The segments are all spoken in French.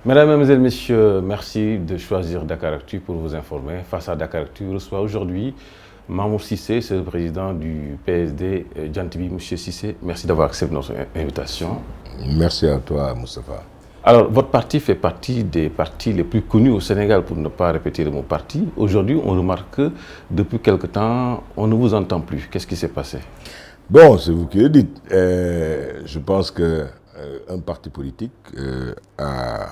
Mesdames, Mesdemoiselles, Messieurs, merci de choisir Dakaractu pour vous informer. Face à Dakaractu, reçoit aujourd'hui Mamour Cissé, c'est le président du PSD Djantibi. Monsieur Cissé, merci d'avoir accepté notre invitation. Merci à toi, Moustapha. Alors, votre parti fait partie des partis les plus connus au Sénégal, pour ne pas répéter le mot parti. Aujourd'hui, on remarque que depuis quelque temps, on ne vous entend plus. Qu'est-ce qui s'est passé? Bon, c'est vous qui le dites. Je pense qu'un parti politique a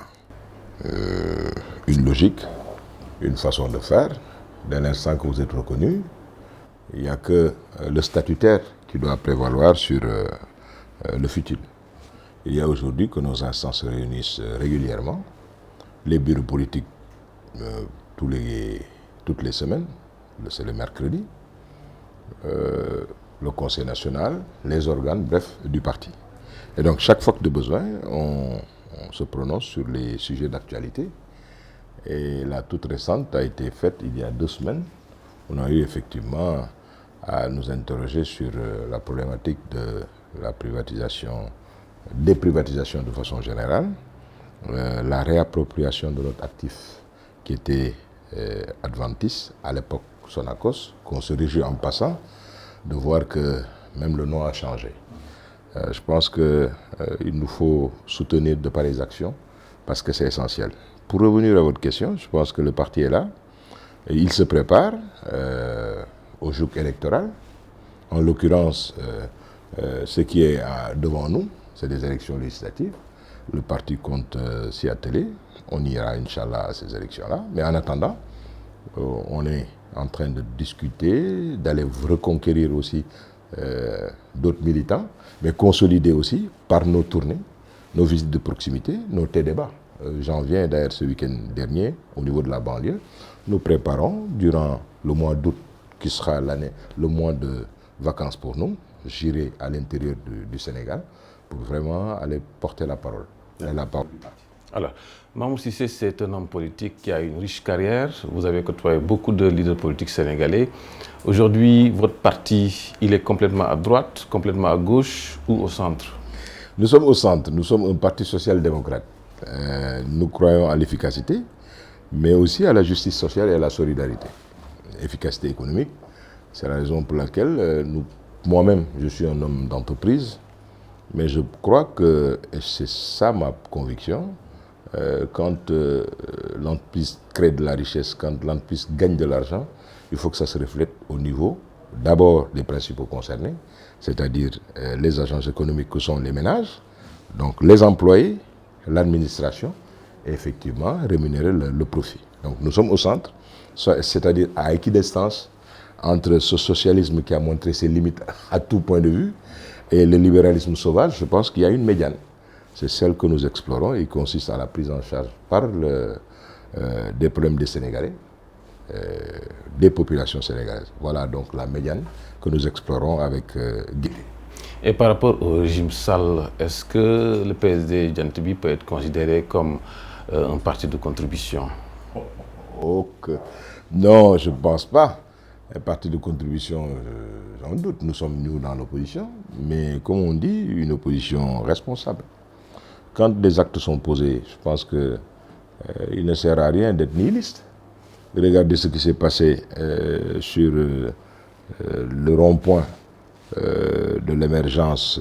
une logique, une façon de faire. Dès l'instant que vous êtes reconnu, il n'y a que le statutaire qui doit prévaloir sur le futur. Il y a aujourd'hui que nos instances se réunissent régulièrement, les bureaux politiques toutes les semaines, c'est le mercredi, le Conseil national, les organes, bref, du parti. Et donc chaque fois que de besoin, on se prononce sur les sujets d'actualité. Et la toute récente a été faite il y a 2 semaines. On a eu effectivement à nous interroger sur la problématique de la privatisation, des privatisations de façon générale, la réappropriation de notre actif qui était Adventis, à l'époque Sonacos, qu'on se réjouit en passant de voir que même le nom a changé. Je pense qu'il nous faut soutenir de pareilles actions parce que c'est essentiel. Pour revenir à votre question, je pense que le parti est là. Et il se prépare au joug électoral. En l'occurrence, ce qui est devant nous, c'est des élections législatives. Le parti compte s'y atteler. On ira, Inch'Allah, à ces élections-là. Mais en attendant, on est en train de discuter, d'aller reconquérir aussi d'autres militants, mais consolider aussi par nos tournées, nos visites de proximité, nos débats. J'en viens d'ailleurs ce week-end dernier au niveau de la banlieue. Nous préparons durant le mois d'août, qui sera le mois de vacances pour nous. J'irai à l'intérieur du Sénégal pour vraiment aller porter la parole. La parole du parti. Alors, Mamour Cissé, c'est un homme politique qui a une riche carrière. Vous avez côtoyé beaucoup de leaders politiques sénégalais. Aujourd'hui, votre parti, il est complètement à droite, complètement à gauche ou au centre? Nous sommes au centre. Nous sommes un parti social-démocrate. Nous croyons à l'efficacité, mais aussi à la justice sociale et à la solidarité. Efficacité économique, c'est la raison pour laquelle moi-même, je suis un homme d'entreprise, mais je crois que, et c'est ça ma conviction, quand l'entreprise crée de la richesse, quand l'entreprise gagne de l'argent, il faut que ça se reflète au niveau, d'abord, des principaux concernés, c'est-à-dire les agents économiques que sont les ménages, donc les employés, l'administration, et effectivement rémunérer le profit. Donc nous sommes au centre, c'est-à-dire à équidistance entre ce socialisme qui a montré ses limites à tout point de vue et le libéralisme sauvage. Je pense qu'il y a une médiane. C'est celle que nous explorons et qui consiste à la prise en charge par des problèmes des Sénégalais, des populations sénégalaises. Voilà donc la médiane que nous explorons avec Guy. Et par rapport au régime Sall, est-ce que le PSD Djantibi peut être considéré comme un parti de contribution? Non, je ne pense pas. Un parti de contribution, j'en doute. Nous sommes nous dans l'opposition, mais comme on dit, une opposition responsable. Quand des actes sont posés, je pense qu'il ne sert à rien d'être nihiliste. Regardez ce qui s'est passé sur le rond-point de l'émergence,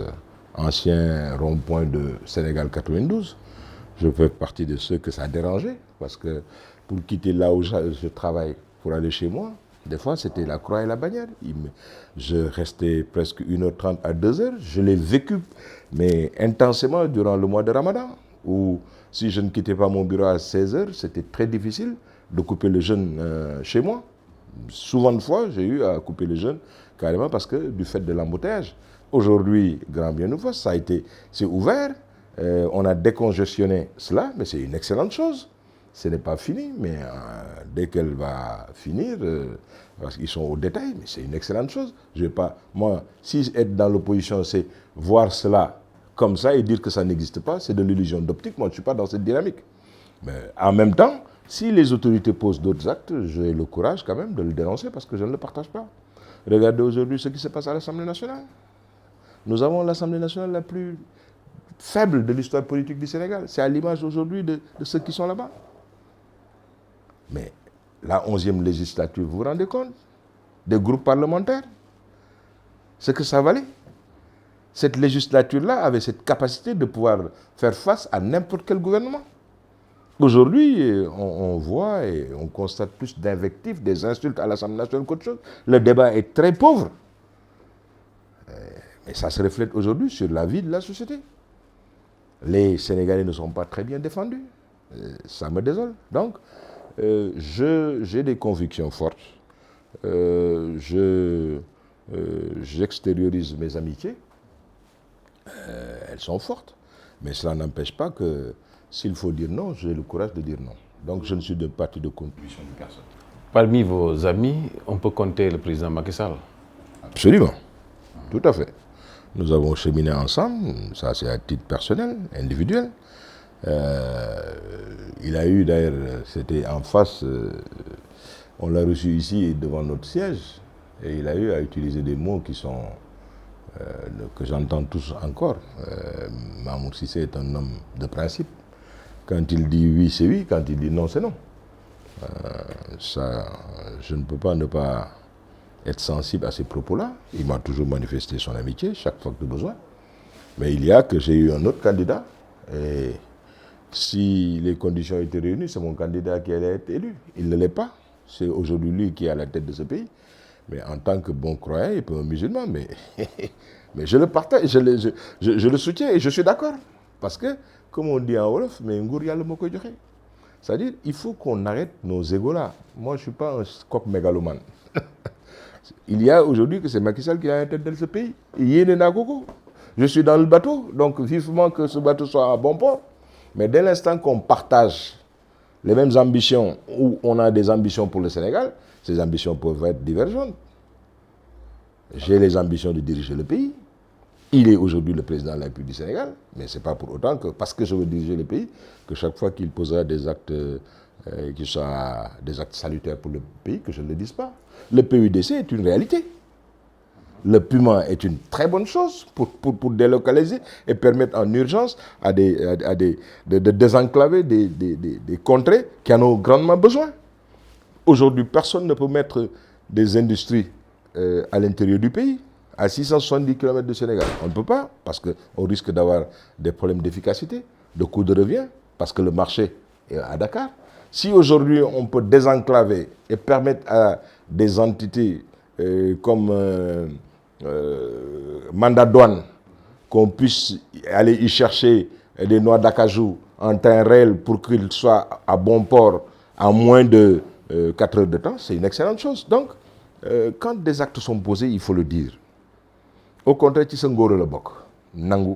ancien rond-point de Sénégal 92. Je fais partie de ceux que ça a dérangé, parce que pour quitter là où je travaille, pour aller chez moi, des fois c'était la croix et la bannière. Je restais presque 1h30 à 2h. Je l'ai vécu, mais intensément durant le mois de Ramadan, où si je ne quittais pas mon bureau à 16h, c'était très difficile de couper le jeûne chez moi. Souvent de fois, j'ai eu à couper le jeûne carrément parce que du fait de l'embouteillage. Aujourd'hui, grand bien nous fasse, c'est ouvert, on a décongestionné cela, mais c'est une excellente chose. Ce n'est pas fini, mais dès qu'elle va finir, parce qu'ils sont au détail, mais c'est une excellente chose. Je vais pas, moi, si être dans l'opposition, c'est voir cela comme ça et dire que ça n'existe pas, c'est de l'illusion d'optique. Moi, je ne suis pas dans cette dynamique. Mais en même temps, si les autorités posent d'autres actes, j'ai le courage quand même de le dénoncer parce que je ne le partage pas. Regardez aujourd'hui ce qui se passe à l'Assemblée nationale. Nous avons l'Assemblée nationale la plus faible de l'histoire politique du Sénégal. C'est à l'image aujourd'hui de ceux qui sont là-bas. Mais la 11e législature, vous vous rendez compte? Des groupes parlementaires, ce que ça valait. Cette législature-là avait cette capacité de pouvoir faire face à n'importe quel gouvernement. Aujourd'hui, on voit et on constate plus d'invectives, des insultes à l'Assemblée nationale qu'autre chose. Le débat est très pauvre. Mais ça se reflète aujourd'hui sur la vie de la société. Les Sénégalais ne sont pas très bien défendus. Ça me désole. Donc, j'ai des convictions fortes. J'extériorise mes amitiés. Elles sont fortes. Mais cela n'empêche pas que s'il faut dire non, j'ai le courage de dire non. Donc je ne suis de parti de contribution de personne. Parmi vos amis, on peut compter le président Macky Sall? Absolument. Tout à fait. Nous avons cheminé ensemble, ça c'est à titre personnel, individuel. Il a eu d'ailleurs, c'était en face, on l'a reçu ici devant notre siège, et il a eu à utiliser des mots qui sont, que j'entends tous encore. Mamour Cissé est un homme de principe. Quand il dit oui, c'est oui, quand il dit non, c'est non. Ça, je ne peux pas ne pas être sensible à ces propos-là. Il m'a toujours manifesté son amitié, chaque fois que besoin. Mais il y a que j'ai eu un autre candidat, et si les conditions étaient réunies, c'est mon candidat qui allait être élu. Il ne l'est pas. C'est aujourd'hui lui qui est à la tête de ce pays. Mais en tant que bon croyant et peu musulman, mais je le partage, je le soutiens et je suis d'accord. Parce que, comme on dit en Wolof, mais Ngour yalla moko joxe. C'est-à-dire, il faut qu'on arrête nos égos-là. Moi, je ne suis pas un coq mégalomane. Il y a aujourd'hui que c'est Macky Sall qui a la tête de ce pays. Je suis dans le bateau, donc vivement que ce bateau soit à bon port. Mais dès l'instant qu'on partage les mêmes ambitions, ou on a des ambitions pour le Sénégal, ces ambitions peuvent être divergentes. J'ai les ambitions de diriger le pays. Il est aujourd'hui le président de la République du Sénégal, mais ce n'est pas pour autant que, parce que je veux diriger le pays, que chaque fois qu'il posera des actes qui soient des actes salutaires pour le pays, que je ne le dise pas. Le PUDC est une réalité. Le Puma est une très bonne chose pour délocaliser et permettre en urgence de désenclaver des contrées qui en ont grandement besoin. Aujourd'hui, personne ne peut mettre des industries à l'intérieur du pays, à 670 km du Sénégal. On ne peut pas, parce qu'on risque d'avoir des problèmes d'efficacité, de coût de revient, parce que le marché est à Dakar. Si aujourd'hui on peut désenclaver et permettre à des entités comme Mandat Douane, qu'on puisse aller y chercher des noix d'acajou en temps réel pour qu'ils soient à bon port en moins de 4 heures de temps, c'est une excellente chose. Donc, quand des actes sont posés, il faut le dire. Au contraire, tu sais le bok, nangu,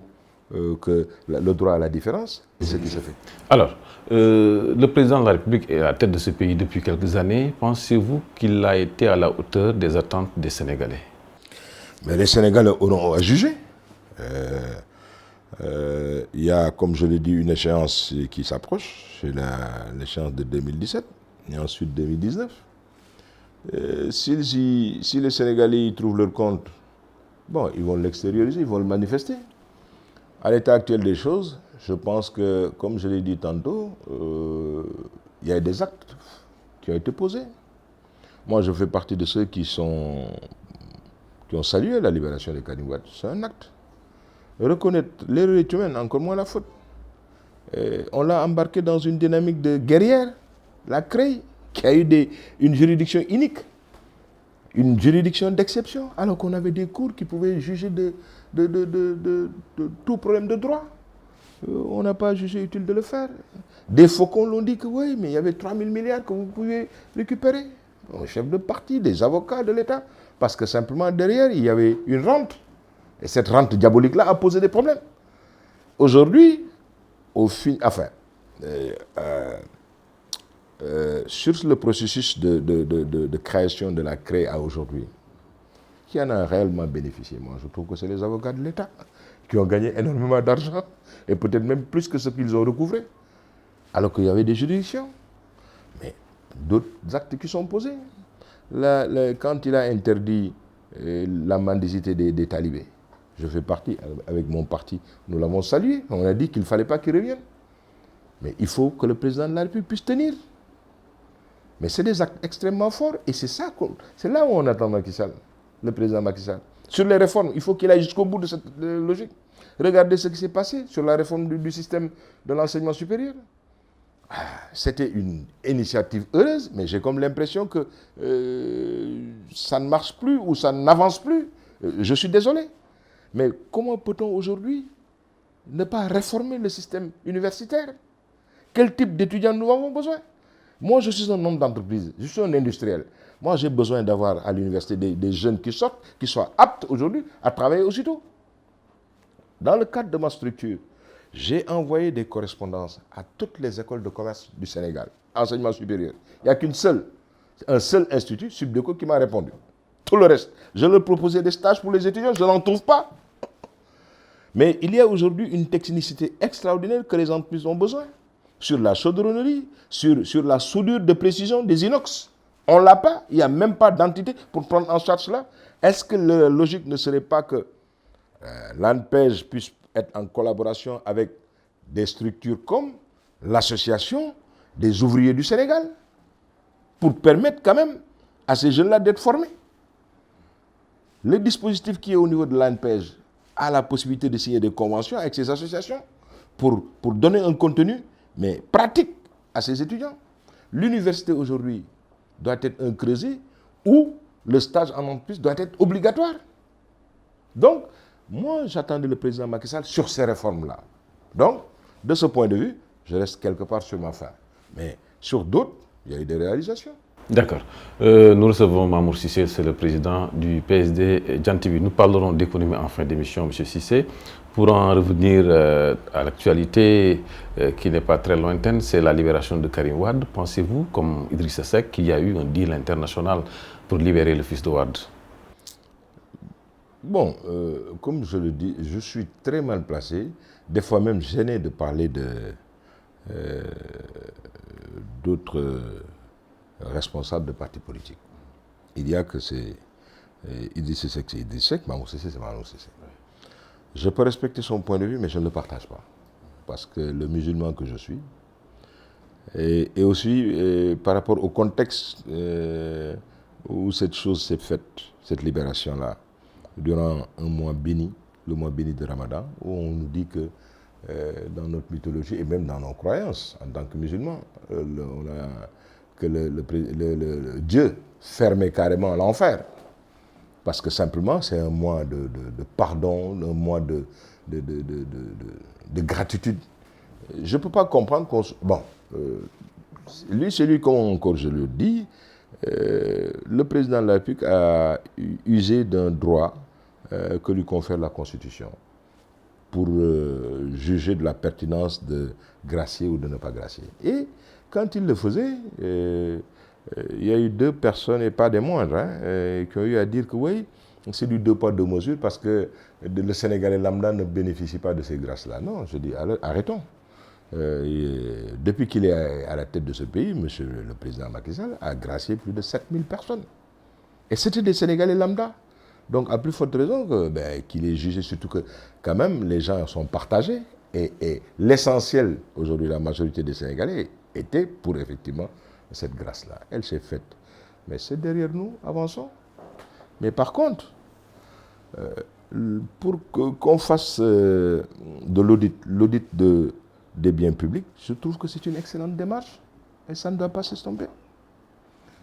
que le droit à la différence, c'est ce qui se fait. Alors, le président de la République est à la tête de ce pays depuis quelques années. Pensez-vous qu'il a été à la hauteur des attentes des Sénégalais? Mais les Sénégalais auront à juger. Il y a, comme je l'ai dit, une échéance qui s'approche, c'est l'échéance de 2017 et ensuite 2019. Si les Sénégalais y trouvent leur compte, bon, ils vont l'extérioriser, ils vont le manifester. À l'état actuel des choses, je pense que, comme je l'ai dit tantôt, il y a des actes qui ont été posés. Moi, je fais partie de ceux qui ont salué la libération de Karim Wade. C'est un acte. Reconnaître l'erreur est humaine, encore moins la faute. On l'a embarqué dans une dynamique de guerrière, la CREI, qui a eu une juridiction unique, une juridiction d'exception, alors qu'on avait des cours qui pouvaient juger de tout problème de droit. On n'a pas jugé utile de le faire. Des faucons l'ont dit que oui, mais il y avait 3 000 milliards que vous pouviez récupérer. Un chef de parti, des avocats de l'État, parce que simplement derrière, il y avait une rente. Et cette rente diabolique-là a posé des problèmes. Aujourd'hui, sur le processus de création de la CREI à aujourd'hui, qui en a réellement bénéficié? Moi, je trouve que c'est les avocats de l'État qui ont gagné énormément d'argent, et peut-être même plus que ce qu'ils ont recouvré, alors qu'il y avait des juridictions. Mais d'autres actes qui sont posés. Quand il a interdit la mendicité des talibés, je fais partie, avec mon parti, nous l'avons salué. On a dit qu'il ne fallait pas qu'il revienne. Mais il faut que le président de la République puisse tenir. Mais c'est des actes extrêmement forts et c'est là où on attend Macky Sall, le président Macky Sall. Sur les réformes, il faut qu'il aille jusqu'au bout de cette logique. Regardez ce qui s'est passé sur la réforme du système de l'enseignement supérieur. C'était une initiative heureuse, mais j'ai comme l'impression que ça ne marche plus ou ça n'avance plus. Je suis désolé. Mais comment peut-on aujourd'hui ne pas réformer le système universitaire? Quel type d'étudiants nous avons besoin? Moi, je suis un homme d'entreprise, je suis un industriel. Moi, j'ai besoin d'avoir à l'université des jeunes qui sortent, qui soient aptes aujourd'hui à travailler aussitôt. Dans le cadre de ma structure, j'ai envoyé des correspondances à toutes les écoles de commerce du Sénégal, enseignement supérieur. Il n'y a un seul institut, Subdeco, qui m'a répondu. Tout le reste, je leur proposais des stages pour les étudiants, je n'en trouve pas. Mais il y a aujourd'hui une technicité extraordinaire que les entreprises ont besoin. Sur la chaudronnerie, sur la soudure de précision des inox. On ne l'a pas, il n'y a même pas d'entité pour prendre en charge cela. Est-ce que la logique ne serait pas que l'ANPEJ puisse être en collaboration avec des structures comme l'association des ouvriers du Sénégal pour permettre quand même à ces jeunes-là d'être formés? Le dispositif qui est au niveau de l'ANPEJ a la possibilité de signer des conventions avec ces associations pour donner un contenu, mais pratique, à ces étudiants. L'université aujourd'hui doit être un creuset où le stage en entreprise doit être obligatoire. Donc, moi, j'attendais le président Macky Sall sur ces réformes-là. Donc, de ce point de vue, je reste quelque part sur ma faim. Mais sur d'autres, il y a eu des réalisations. D'accord. Nous recevons Mamour Cissé, c'est le président du PSD Djantibi. Nous parlerons d'économie en fin d'émission, M. Cissé. Pour en revenir à l'actualité qui n'est pas très lointaine, c'est la libération de Karim Wade. Pensez-vous, comme Idrissa Seck, qu'il y a eu un deal international pour libérer le fils de Wade? Bon, comme je le dis, je suis très mal placé, des fois même gêné de parler d'autres responsables de partis politiques. Il y a que c'est Idrissa Seck, c'est Idrissa Seck, Mamour Cissé, c'est Mamour Cissé. Je peux respecter son point de vue, mais je ne le partage pas. Parce que le musulman que je suis, et aussi par rapport au contexte où cette chose s'est faite, cette libération-là, durant un mois béni, le mois béni de Ramadan, où on nous dit que dans notre mythologie et même dans nos croyances en tant que musulmans, que le Dieu fermait carrément l'enfer. Parce que simplement, c'est un mois de pardon, un mois de gratitude. Je ne peux pas comprendre qu'on... Bon, lui, c'est lui, comme encore je le dis, le président de la République a usé d'un droit que lui confère la Constitution pour juger de la pertinence de gracier ou de ne pas gracier. Et quand il le faisait, il y a eu deux personnes, et pas des moindres, qui ont eu à dire que oui, c'est du deux poids, deux mesures, parce que le Sénégalais lambda ne bénéficie pas de ces grâces-là. Non, je dis, arrêtons. Depuis qu'il est à la tête de ce pays, monsieur le président Macky Sall a gracié plus de 7000 personnes. Et c'était des Sénégalais lambda. Donc, à plus forte raison qu'il est jugé, surtout que quand même les gens sont partagés. Et l'essentiel, aujourd'hui, la majorité des Sénégalais était pour effectivement cette grâce-là. Elle s'est faite. Mais c'est derrière nous, avançons. Mais par contre, pour qu'on fasse de l'audit des biens publics, je trouve que c'est une excellente démarche et ça ne doit pas s'estomper.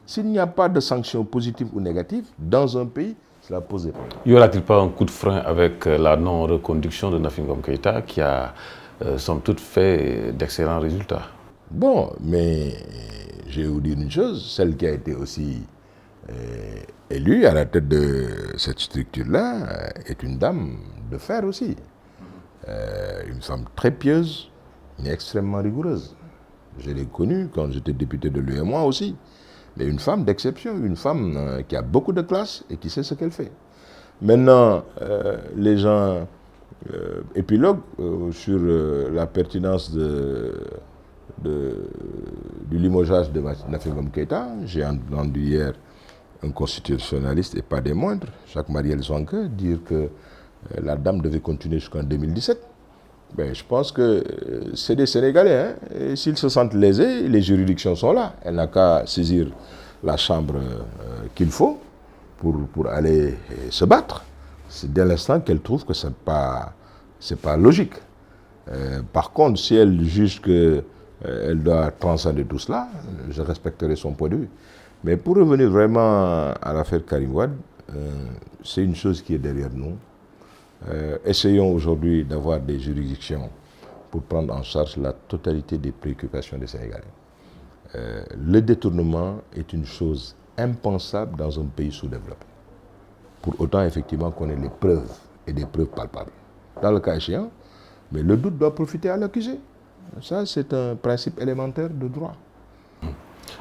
S'il n'y a pas de sanctions positives ou négatives dans un pays, cela pose des problèmes. Y aura-t-il pas un coup de frein avec la non-reconduction de Nafi Ngom Keïta qui a, somme toute, fait d'excellents résultats? Bon, mais je vais vous dire une chose, celle qui a été aussi élue à la tête de cette structure-là est une dame de fer aussi. Une femme très pieuse, mais extrêmement rigoureuse. Je l'ai connue quand j'étais député de l'UEMOA aussi. Mais une femme d'exception, une femme qui a beaucoup de classe et qui sait ce qu'elle fait. Maintenant, les gens épiloguent sur la pertinence du limogeage de Nafi Ngom Keïta. J'ai entendu hier un constitutionnaliste, et pas des moindres, Jacques Mariel Zouanke, dire que La dame devait continuer jusqu'en 2017. Ben, je pense que c'est des Sénégalais. Hein, et s'ils se sentent lésés, les juridictions sont là. Elle n'a qu'à saisir la chambre qu'il faut pour aller se battre. C'est dès l'instant qu'elle trouve que ce n'est pas logique. Par contre, si elle juge qu'elle doit transcender tout cela, je respecterai son point de vue. Mais pour revenir vraiment à l'affaire Karim Wade, c'est une chose qui est derrière nous. Essayons aujourd'hui d'avoir des juridictions pour prendre en charge la totalité des préoccupations des Sénégalais. Le détournement est une chose impensable dans un pays sous-développé. Pour autant, effectivement, qu'on ait les preuves et des preuves palpables. Dans le cas échéant, mais le doute doit profiter à l'accusé. Ça, c'est un principe élémentaire de droit.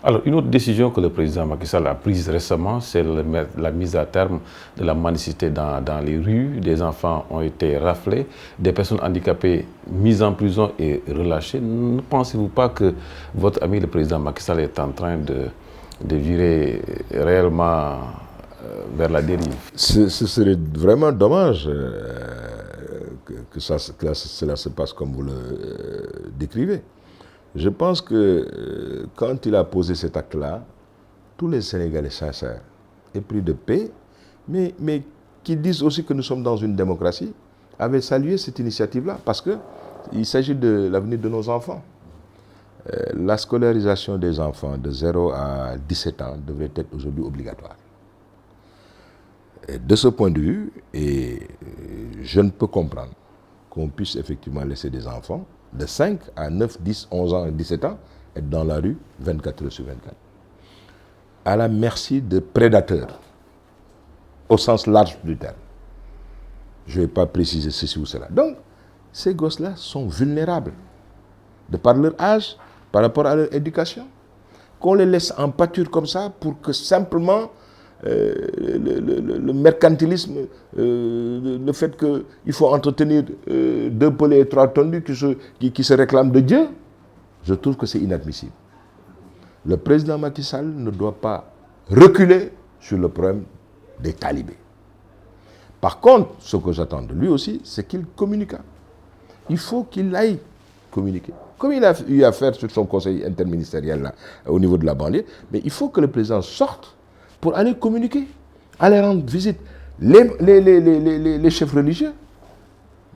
Alors, une autre décision que le président Macky Sall a prise récemment, c'est la mise à terme de la mendicité dans les rues. Des enfants ont été raflés, des personnes handicapées mises en prison et relâchées. Ne pensez-vous pas que votre ami le président Macky Sall est en train de virer réellement vers la dérive? Ce serait vraiment dommage que cela se passe comme vous le décrivez. Je pense que quand il a posé cet acte-là, tous les Sénégalais sincères, épris de paix, mais qui disent aussi que nous sommes dans une démocratie, avaient salué cette initiative-là parce qu'il s'agit de l'avenir de nos enfants. La scolarisation des enfants de 0 à 17 ans devrait être aujourd'hui obligatoire. Et de ce point de vue, je ne peux comprendre qu'on puisse effectivement laisser des enfants de 5 à 9, 10, 11 ans et 17 ans être dans la rue 24 heures sur 24. À la merci de prédateurs, au sens large du terme. Je ne vais pas préciser ceci ou cela. Donc, ces gosses-là sont vulnérables, de par leur âge, par rapport à leur éducation. Qu'on les laisse en pâture comme ça pour que simplement le mercantilisme, le fait qu'il faut entretenir 2 pelés et 3 tondus qui se réclament de Dieu, je trouve que c'est inadmissible. Le président Macky Sall ne doit pas reculer sur le problème des talibés. Par contre, ce que j'attends de lui aussi, c'est qu'il communique. Il faut qu'il aille communiquer. Comme il a eu à faire sur son conseil interministériel là, au niveau de la banlieue, mais il faut que le président sorte pour aller communiquer, aller rendre visite les chefs religieux,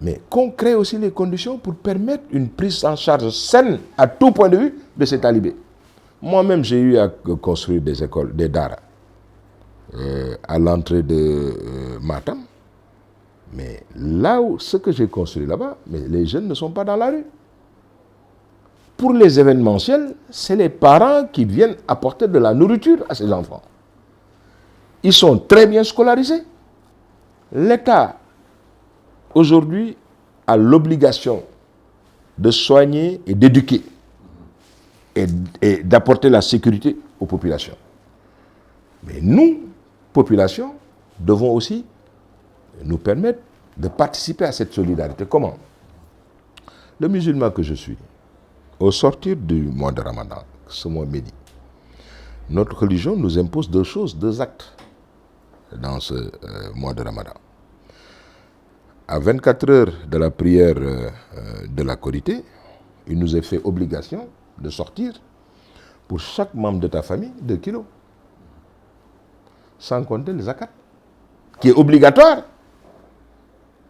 mais qu'on crée aussi les conditions pour permettre une prise en charge saine à tout point de vue de ces talibés. Moi-même, j'ai eu à construire des écoles, des daras, à l'entrée de Matam, mais là où ce que j'ai construit là-bas, mais les jeunes ne sont pas dans la rue. Pour les événementiels, c'est les parents qui viennent apporter de la nourriture à ces enfants. Ils sont très bien scolarisés. L'État, aujourd'hui, a l'obligation de soigner et d'éduquer et d'apporter la sécurité aux populations. Mais nous, population, devons aussi nous permettre de participer à cette solidarité. Comment? Le musulman que je suis, au sortir du mois de Ramadan, ce mois béni, notre religion nous impose 2 choses, 2 actes dans ce mois de Ramadan. À 24 heures de la prière de la Korité, il nous est fait obligation de sortir pour chaque membre de ta famille 2 kilos. Sans compter le zakat, qui est obligatoire,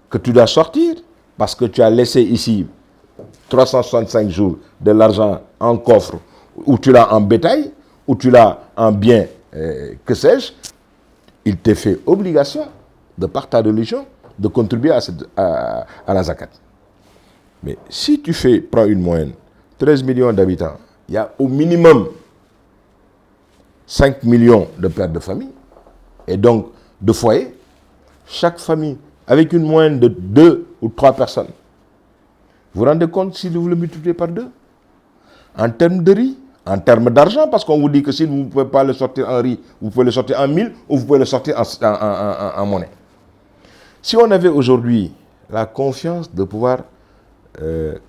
que tu dois sortir parce que tu as laissé ici 365 jours de l'argent en coffre, ou tu l'as en bétail, ou tu l'as en bien, que sais-je. Il t'est fait obligation, de par ta religion, de contribuer à la zakat. Mais si tu prends une moyenne, 13 millions d'habitants, il y a au minimum 5 millions de pères de famille, et donc de foyers, chaque famille avec une moyenne de 2 ou 3 personnes. Vous vous rendez compte si vous le multipliez par 2? En termes de riz, en termes d'argent, parce qu'on vous dit que si vous ne pouvez pas le sortir en riz, vous pouvez le sortir en 1000 ou vous pouvez le sortir en monnaie. Si on avait aujourd'hui la confiance de pouvoir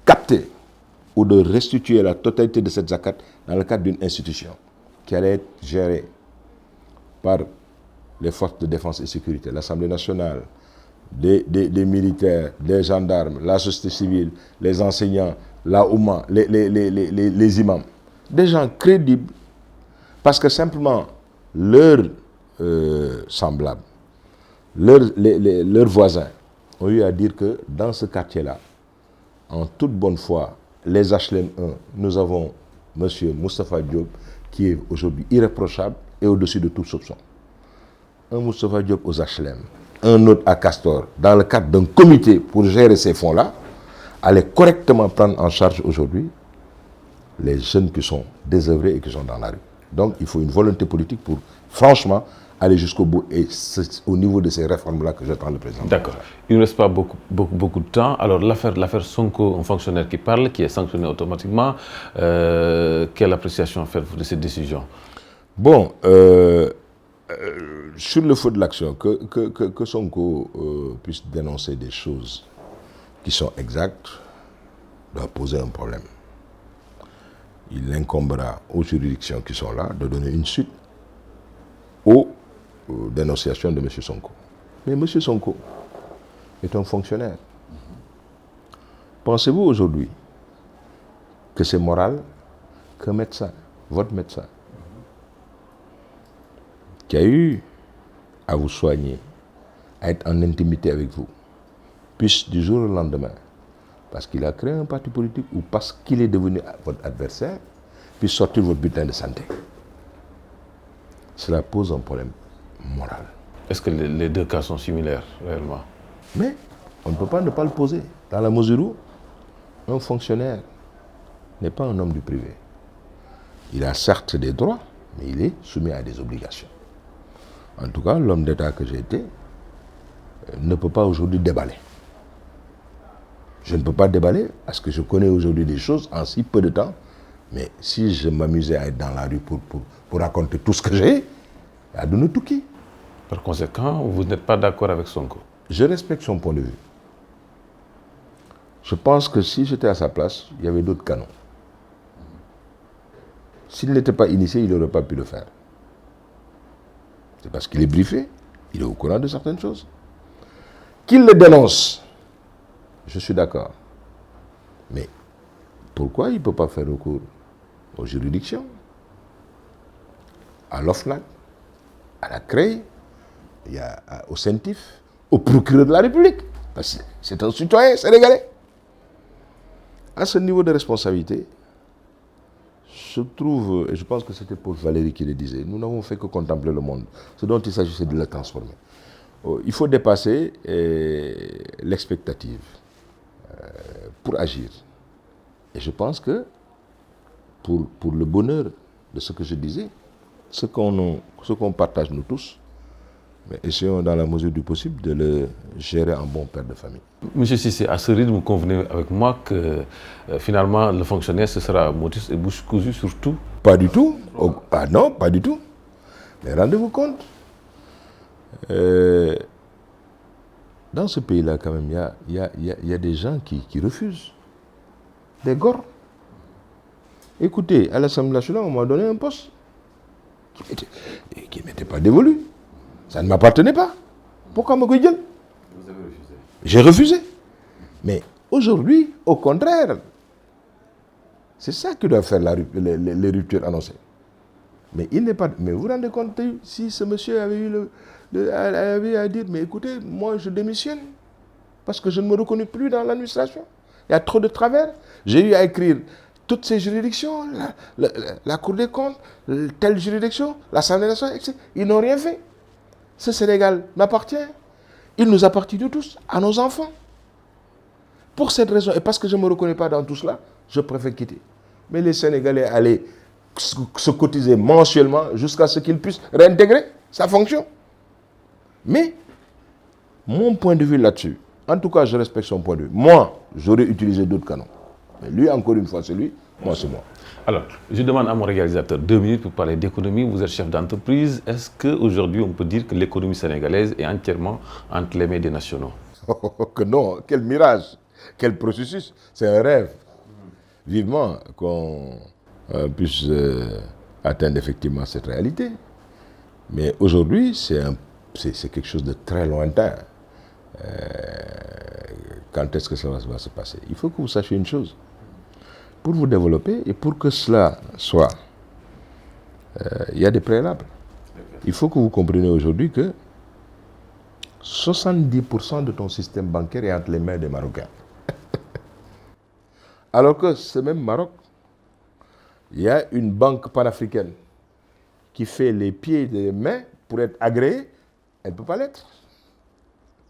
capter ou de restituer la totalité de cette zakat dans le cadre d'une institution qui allait être gérée par les forces de défense et sécurité, l'Assemblée nationale, des militaires, des gendarmes, la société civile, les enseignants, la Ouma, les imams, des gens crédibles, parce que simplement leurs semblables, leurs voisins ont eu à dire que dans ce quartier-là, en toute bonne foi, les HLM 1, nous avons M. Moustapha Diop qui est aujourd'hui irréprochable et au-dessus de toute soupçon. Un Moustapha Diop aux HLM, un autre à Castor, dans le cadre d'un comité pour gérer ces fonds-là, allait correctement prendre en charge aujourd'hui les jeunes qui sont désœuvrés et qui sont dans la rue. Donc il faut une volonté politique pour, franchement, aller jusqu'au bout. Et c'est au niveau de ces réformes-là que j'attends le président. D'accord. Il ne reste pas beaucoup de temps. Alors l'affaire Sonko, un fonctionnaire qui parle, qui est sanctionné automatiquement, quelle appréciation faire de cette décision? Bon, sur le feu de l'action, que Sonko puisse dénoncer des choses qui sont exactes, doit poser un problème. Il incombera aux juridictions qui sont là de donner une suite aux dénonciations de M. Sonko. Mais M. Sonko est un fonctionnaire. Pensez-vous aujourd'hui que c'est moral qu'un médecin, votre médecin, qui a eu à vous soigner, à être en intimité avec vous, puisse du jour au lendemain, parce qu'il a créé un parti politique ou parce qu'il est devenu votre adversaire, puisse sortir votre bulletin de santé? Cela pose un problème moral. Est-ce que les deux cas sont similaires, réellement? Mais on ne peut pas ne pas le poser, dans la mesure où un fonctionnaire n'est pas un homme du privé. Il a certes des droits, mais il est soumis à des obligations. En tout cas, l'homme d'État que j'ai été ne peut pas aujourd'hui déballer. Je ne peux pas déballer parce que je connais aujourd'hui des choses en si peu de temps. Mais si je m'amusais à être dans la rue pour raconter tout ce que j'ai, à donner tout qui. Par conséquent, vous n'êtes pas d'accord avec Sonko? Je respecte son point de vue. Je pense que si j'étais à sa place, il y avait d'autres canons. S'il n'était pas initié, il n'aurait pas pu le faire. C'est parce qu'il est briefé, il est au courant de certaines choses. Qu'il le dénonce, je suis d'accord. Mais pourquoi il ne peut pas faire recours aux juridictions, à l'OFNAC, à la CREI, au CENTIF, au procureur de la République? Parce que c'est un citoyen sénégalais. À ce niveau de responsabilité, je trouve, et je pense que c'était Paul Valéry qui le disait, nous n'avons fait que contempler le monde. Ce dont il s'agissait de le transformer. Il faut dépasser l'expectative pour agir. Et je pense que pour le bonheur de ce que je disais, ce qu'on partage nous tous, mais essayons dans la mesure du possible de le gérer en bon père de famille. Monsieur Cissé, à ce rythme, vous convenez avec moi que finalement le fonctionnaire, ce sera motus et bouche cousue surtout? Pas du tout. Ah non, pas du tout. Mais rendez-vous compte, dans ce pays-là, quand même, il y a des gens qui refusent. Des gors. Écoutez, à l'Assemblée nationale, on m'a donné un poste qui ne m'était pas dévolu. Ça ne m'appartenait pas. Pourquoi me gueule? Vous avez refusé? J'ai refusé. Mais aujourd'hui, au contraire, c'est ça que doivent faire les ruptures annoncées. Mais il n'est pas. Mais vous vous rendez compte, si ce monsieur avait eu à dire, mais écoutez, moi je démissionne parce que je ne me reconnais plus dans l'administration. Il y a trop de travers. J'ai eu à écrire toutes ces juridictions, la Cour des comptes, telle juridiction, l'Assemblée nationale, etc. Ils n'ont rien fait. Ce Sénégal m'appartient. Il nous appartient de tous, à nos enfants. Pour cette raison, et parce que je ne me reconnais pas dans tout cela, je préfère quitter. Mais les Sénégalais allaient se cotiser mensuellement jusqu'à ce qu'ils puissent réintégrer sa fonction. Mais, mon point de vue là-dessus, en tout cas, je respecte son point de vue. Moi, j'aurais utilisé d'autres canons. Mais lui, encore une fois, c'est lui, moi, c'est moi. Alors, je demande à mon réalisateur 2 minutes pour parler d'économie. Vous êtes chef d'entreprise. Est-ce qu'aujourd'hui, on peut dire que l'économie sénégalaise est entièrement entre les mains des nationaux? Que non, quel mirage, quel processus, c'est un rêve. Vivement qu'on puisse atteindre effectivement cette réalité. Mais aujourd'hui, c'est quelque chose de très lointain. Quand est-ce que ça va se passer? Il faut que vous sachiez une chose. Pour vous développer et pour que cela soit, il y a des préalables. Il faut que vous compreniez aujourd'hui que 70% de ton système bancaire est entre les mains des Marocains. Alors que ce même Maroc, il y a une banque panafricaine qui fait les pieds et les mains pour être agréée, elle ne peut pas l'être.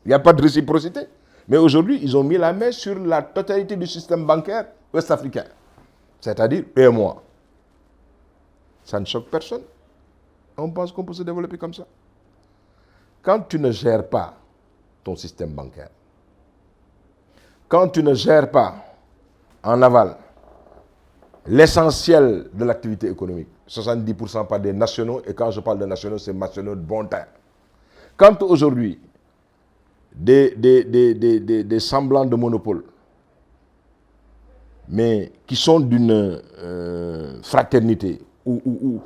Il n'y a pas de réciprocité. Mais aujourd'hui, ils ont mis la main sur la totalité du système bancaire ouest-africain. C'est-à-dire, et moi. Ça ne choque personne. On pense qu'on peut se développer comme ça. Quand tu ne gères pas ton système bancaire, quand tu ne gères pas en aval l'essentiel de l'activité économique, 70% par des nationaux, et quand je parle de nationaux, c'est nationaux de bon temps. Quand aujourd'hui, des semblants de monopole, mais qui sont d'une fraternité ou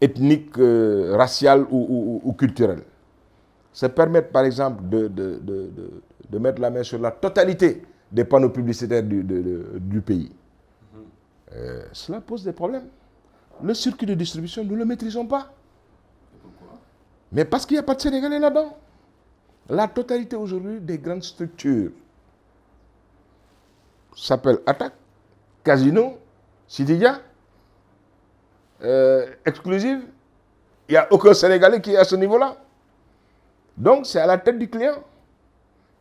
ethnique, raciale ou culturelle, se permettent par exemple de mettre la main sur la totalité des panneaux publicitaires du pays. Cela pose des problèmes. Le circuit de distribution, nous ne le maîtrisons pas. Pourquoi? Mais parce qu'il n'y a pas de Sénégalais là-dedans. La totalité aujourd'hui des grandes structures s'appelle Attaque, Casino, Sididia, Exclusive. Il n'y a aucun Sénégalais qui est à ce niveau-là. Donc c'est à la tête du client.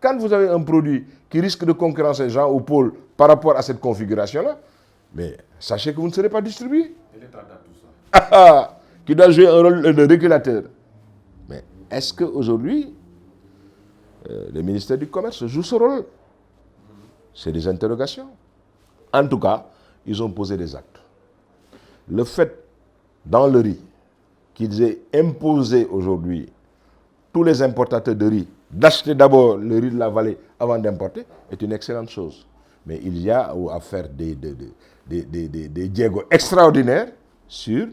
Quand vous avez un produit qui risque de concurrencer Jean ou Paul par rapport à cette configuration-là, mais sachez que vous ne serez pas distribué. Et l'État date tout ça. Qui doit jouer un rôle de régulateur. Mais est-ce qu'aujourd'hui, le ministère du Commerce joue ce rôle? C'est des interrogations. En tout cas, ils ont posé des actes. Le fait, dans le riz, qu'ils aient imposé aujourd'hui tous les importateurs de riz d'acheter d'abord le riz de la vallée avant d'importer, est une excellente chose. Mais il y a à faire des diégos extraordinaires sur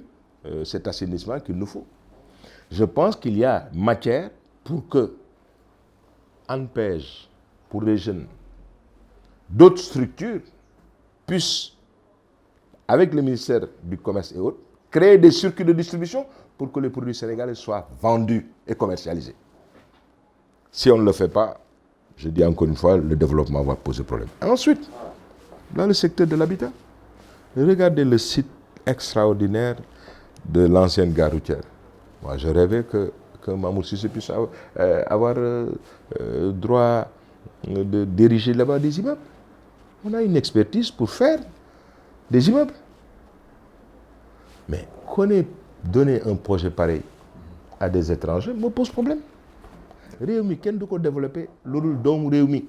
cet assainissement qu'il nous faut. Je pense qu'il y a matière pour que ANPEJ, pour les jeunes, d'autres structures puissent, avec le ministère du Commerce et autres, créer des circuits de distribution pour que les produits sénégalais soient vendus et commercialisés. Si on ne le fait pas, je dis encore une fois, le développement va poser problème. Ensuite, dans le secteur de l'habitat, regardez le site extraordinaire de l'ancienne gare routière. Moi, je rêvais que Mamour Cissé puisse avoir droit de diriger là-bas des immeubles. On a une expertise pour faire des immeubles. Mais qu'on ait donné un projet pareil à des étrangers me pose problème. Réumi, kenn du ko développer loolu doomu Réumi.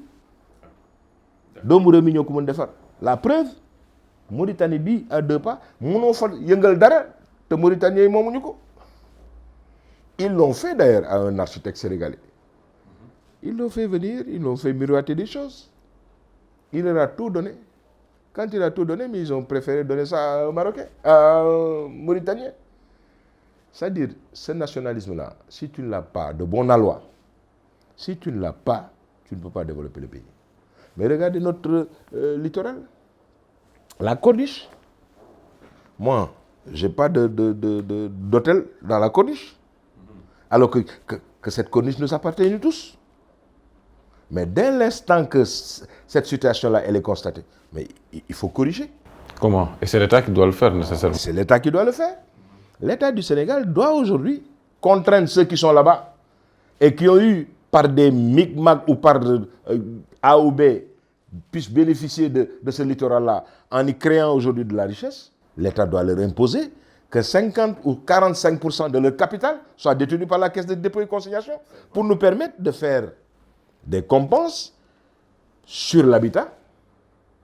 Doomu Réumi ñoo ko mën defar. La preuve, Mauritanie bi à 2 pas mënoo fa yëngal dara te Mauritaniens yi moomuñu ko. Ils l'ont fait d'ailleurs à un architecte sénégalais. Ils l'ont fait venir, ils l'ont fait miroiter des choses. Il leur a tout donné. Quand il a tout donné, mais ils ont préféré donner ça à un Marocain, à un Mauritanien. C'est-à-dire, ce nationalisme-là, si tu ne l'as pas de bon aloi, si tu ne l'as pas, tu ne peux pas développer le pays. Mais regardez notre littoral, la corniche. Moi, je n'ai pas d'hôtel dans la corniche. Alors que cette corniche nous appartient nous tous. Mais dès l'instant que cette situation-là, elle est constatée, mais il faut corriger. Comment? Et c'est l'État qui doit le faire nécessairement. C'est l'État qui doit le faire. L'État du Sénégal doit aujourd'hui contraindre ceux qui sont là-bas et qui ont eu, par des micmacs ou par A ou B, puissent bénéficier de ce littoral-là en y créant aujourd'hui de la richesse. L'État doit leur imposer que 50 ou 45% de leur capital soit détenu par la Caisse de dépôt et consignation pour nous permettre de faire des compenses sur l'habitat,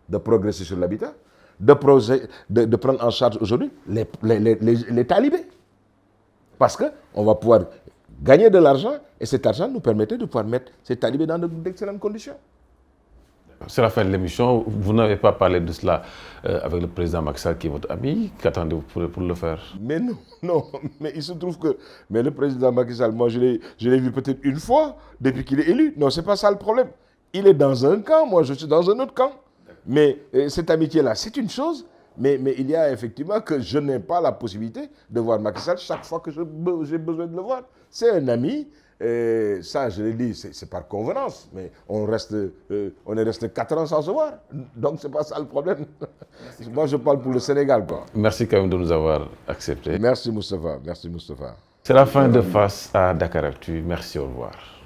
de progresser sur l'habitat, de prendre en charge aujourd'hui les talibés. Parce qu'on va pouvoir gagner de l'argent et cet argent nous permettait de pouvoir mettre ces talibés dans d'excellentes conditions. c'est la fin de l'émission. Vous n'avez pas parlé de cela avec le président Macky Sall, qui est votre ami. Qu'attendez-vous pour le faire? Mais non, non, mais il se trouve que mais le président Macky Sall, moi je l'ai vu peut-être une fois depuis qu'il est élu. Non, c'est pas ça le problème. Il est dans un camp, moi je suis dans un autre camp. Mais cette amitié-là, c'est une chose, mais il y a effectivement que je n'ai pas la possibilité de voir Macky Sall chaque fois que j'ai besoin de le voir. C'est un ami, ça je l'ai dit, c'est par convenance, mais on est resté 4 ans sans se voir, donc c'est pas ça le problème. Moi je parle pour le Sénégal, quoi. Merci quand même de nous avoir acceptés. Merci Moustapha, merci Moustapha. C'est la fin de Face à Dakaractu. Merci, au revoir.